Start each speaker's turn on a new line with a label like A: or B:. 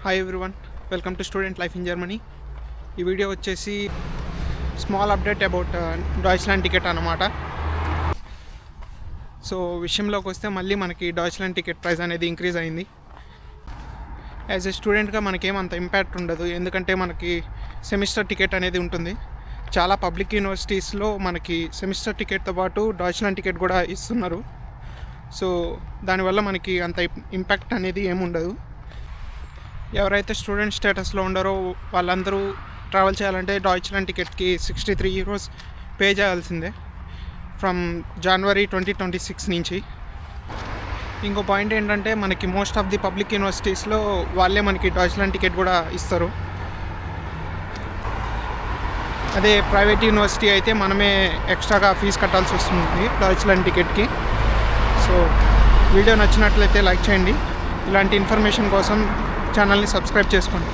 A: Hi everyone, welcome to student life in Germany. ఈ video వచ్చేసి small update about Deutschland ticket అన్నమాట. సో విషయంలోకి వస్తే మళ్ళీ మనకి డాయిచ్లాండ్ టికెట్ ప్రైస్ అనేది ఇంక్రీజ్ అయింది. యాజ్ ఎ స్టూడెంట్గా మనకేమంత ఇంపాక్ట్ ఉండదు, ఎందుకంటే మనకి సెమిస్టర్ టికెట్ అనేది ఉంటుంది. చాలా పబ్లిక్ యూనివర్సిటీస్లో మనకి సెమిస్టర్ టికెట్తో పాటు డాయిచ్లాండ్ టికెట్ కూడా ఇస్తున్నారు. సో దానివల్ల మనకి అంత ఇంపాక్ట్ అనేది ఏముండదు. ఎవరైతే స్టూడెంట్ స్టేటస్లో ఉండారో వాళ్ళందరూ ట్రావెల్ చేయాలంటే డాయిచ్లాండ్ టికెట్కి 63 euros పే చేయాల్సిందే ఫ్రమ్ జనవరి 2026 నుంచి. ఇంకో పాయింట్ ఏంటంటే మనకి మోస్ట్ ఆఫ్ ది పబ్లిక్ యూనివర్సిటీస్లో వాళ్ళే మనకి డాయిచ్లాండ్ టికెట్ కూడా ఇస్తారు. అదే ప్రైవేట్ యూనివర్సిటీ అయితే మనమే ఎక్స్ట్రాగా ఫీజు కట్టాల్సి వస్తుంది డాయిచ్లాండ్ టికెట్కి. సో వీడియో నచ్చినట్లయితే లైక్ చేయండి. ఇలాంటి ఇన్ఫర్మేషన్ కోసం ఛానల్ని సబ్స్క్రైబ్ చేసుకోండి.